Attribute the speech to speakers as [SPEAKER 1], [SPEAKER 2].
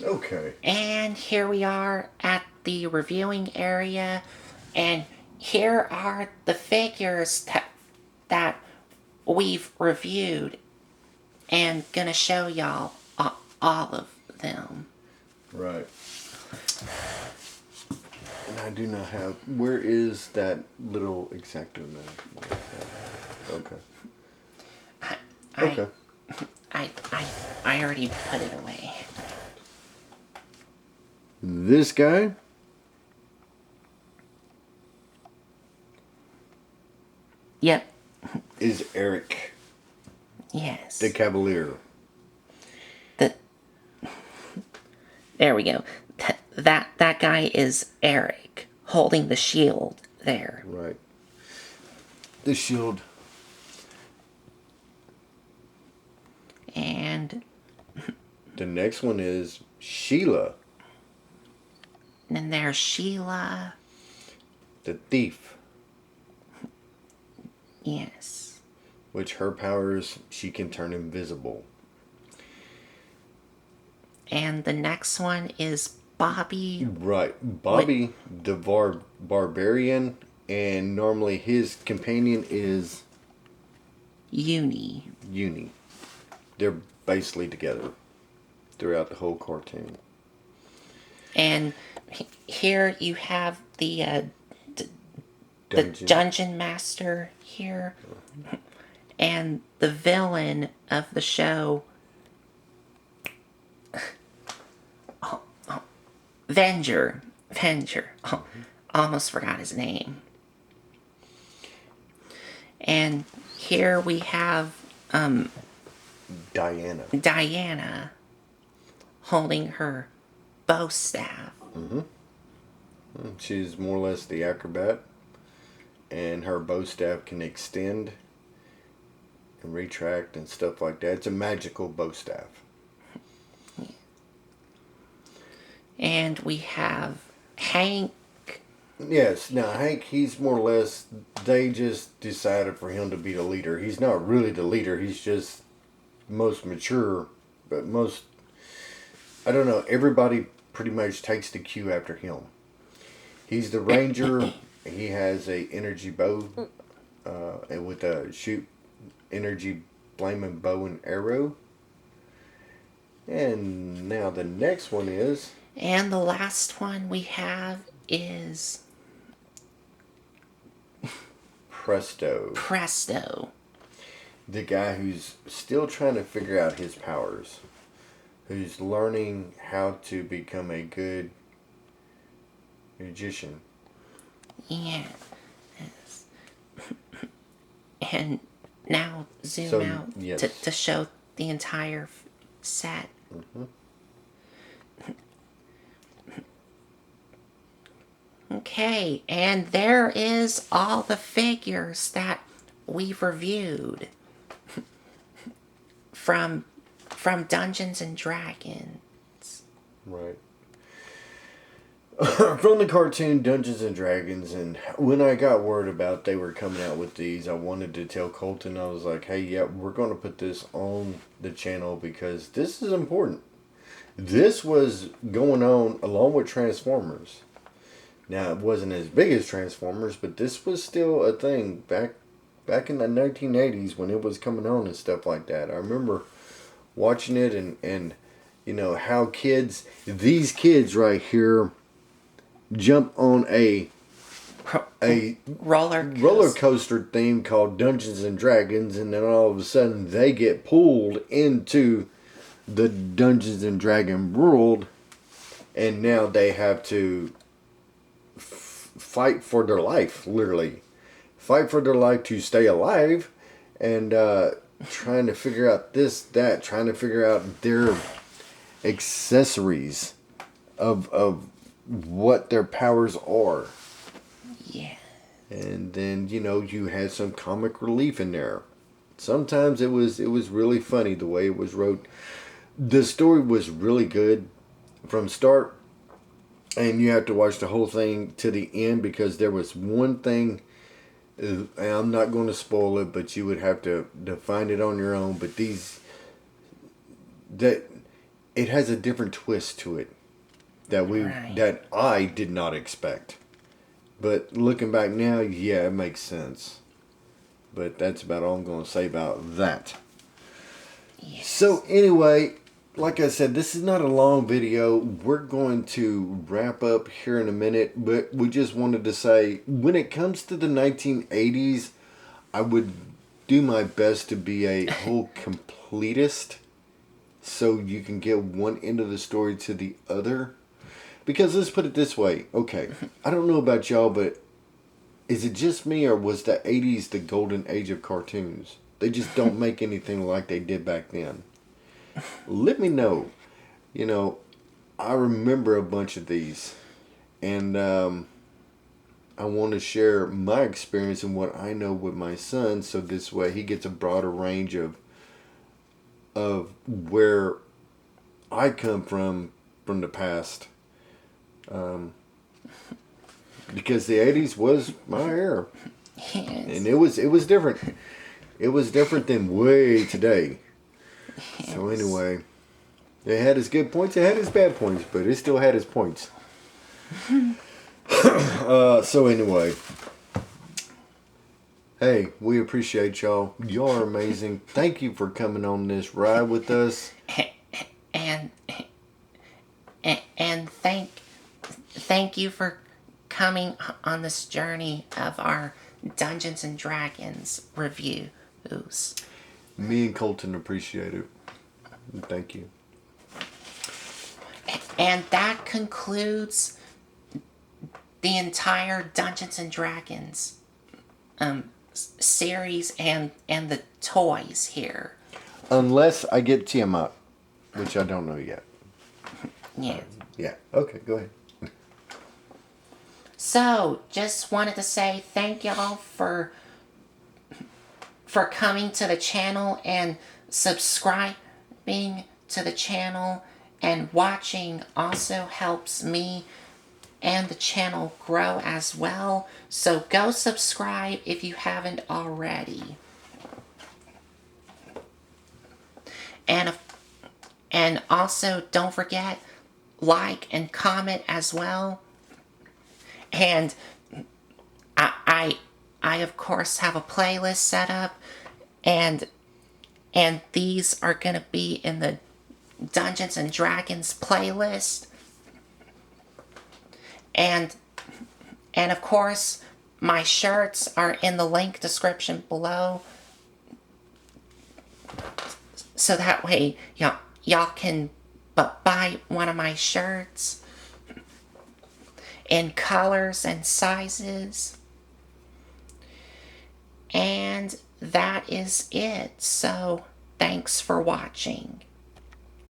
[SPEAKER 1] Okay.
[SPEAKER 2] And here we are at the reviewing area, and here are the figures that we've reviewed, and gonna show y'all all of them.
[SPEAKER 1] Right. And I do not have. Where is that little exacto now? Okay.
[SPEAKER 2] I,
[SPEAKER 1] Okay.
[SPEAKER 2] I, I, I already put it away.
[SPEAKER 1] This guy
[SPEAKER 2] Yep.
[SPEAKER 1] is Eric,
[SPEAKER 2] Yes.
[SPEAKER 1] the Cavalier.
[SPEAKER 2] The There we go. That guy is Eric holding the shield there.
[SPEAKER 1] Right. The shield.
[SPEAKER 2] And
[SPEAKER 1] The next one is Sheila,
[SPEAKER 2] then there's Sheila.
[SPEAKER 1] the thief,
[SPEAKER 2] Yes.
[SPEAKER 1] which her powers, she can turn invisible.
[SPEAKER 2] And the next one is Bobby.
[SPEAKER 1] Right. Bobby, the barbarian, and normally his companion is
[SPEAKER 2] Uni.
[SPEAKER 1] Uni. They're basically together throughout the whole cartoon.
[SPEAKER 2] And here you have the
[SPEAKER 1] Dungeon.
[SPEAKER 2] dungeon master here, and the villain of the show, Venger. Oh, almost forgot his name. And here we have
[SPEAKER 1] Diana.
[SPEAKER 2] Diana holding her bow staff.
[SPEAKER 1] She's more or less the acrobat, and her bow staff can extend and retract and stuff like that. It's a magical bow staff.
[SPEAKER 2] And we have Hank.
[SPEAKER 1] Yes, now Hank, he's more or less, they just decided for him to be the leader. He's not really the leader, he's just most mature, but most, I don't know, everybody pretty much takes the cue after him. He's the ranger, he has a energy bow, and with a shoot energy flaming bow and arrow. And now the next one is...
[SPEAKER 2] And the last one we have is
[SPEAKER 1] Presto. The guy who's still trying to figure out his powers. Who's learning how to become a good magician.
[SPEAKER 2] Yeah. And now zoom out
[SPEAKER 1] yes.
[SPEAKER 2] to show the entire set. Okay, and there is all the figures that we've reviewed from Dungeons and Dragons.
[SPEAKER 1] Right. From the cartoon Dungeons and Dragons, and when I got word about they were coming out with these, I wanted to tell Colton, I was like, hey, yeah, we're going to put this on the channel because this is important. This was going on along with Transformers. Now, it wasn't as big as Transformers, but this was still a thing back in the 1980s when it was coming on and stuff like that. I remember watching it and you know, how these kids right here jump on a roller coaster theme called Dungeons and Dragons, and then all of a sudden they get pulled into the Dungeons and Dragon world, and now they have to fight for their life, literally fight for their life to stay alive, and trying to figure out trying to figure out their accessories of what their powers are.
[SPEAKER 2] Yeah.
[SPEAKER 1] And then, you know, you had some comic relief in there. Sometimes it was really funny the way it was wrote. The story was really good from start, and you have to watch the whole thing to the end because there was one thing, and I'm not going to spoil it, but you would have to find it on your own. But it has a different twist to it that
[SPEAKER 2] Right.
[SPEAKER 1] that I did not expect. But looking back now, yeah, it makes sense. But that's about all I'm going to say about that.
[SPEAKER 2] Yes.
[SPEAKER 1] So anyway, like I said, this is not a long video. We're going to wrap up here in a minute, but we just wanted to say, when it comes to the 1980s, I would do my best to be a whole completist so you can get one end of the story to the other. Because let's put it this way. Okay, I don't know about y'all, but is it just me, or was the 80s the golden age of cartoons? They just don't make anything like they did back then. Let me know. You know, I remember a bunch of these. And I want to share my experience and what I know with my son, so this way he gets a broader range of where I come from the past. Because the 80s was my era.
[SPEAKER 2] Yes.
[SPEAKER 1] And it was different. It was different than way today. So anyway, it had its good points, it had its bad points, but it still had its points. So anyway, hey, we appreciate y'all. Y'all are amazing. Thank you for coming on this ride with us.
[SPEAKER 2] And and thank you for coming on this journey of our Dungeons and Dragons reviews.
[SPEAKER 1] Me and Colton appreciate it. Thank you.
[SPEAKER 2] And that concludes the entire Dungeons and Dragons series and the toys here.
[SPEAKER 1] Unless I get Tiamat, which I don't know yet.
[SPEAKER 2] Yeah.
[SPEAKER 1] Yeah. Okay, go ahead.
[SPEAKER 2] So, just wanted to say thank y'all for coming to the channel and subscribing to the channel, and watching also helps me and the channel grow as well. So go subscribe if you haven't already. And also don't forget, like and comment as well. And I of course have a playlist set up, and these are gonna be in the Dungeons and Dragons playlist. And of course, my shirts are in the link description below, so that way y'all can buy one of my shirts in colors and sizes. And that is it. So thanks for watching.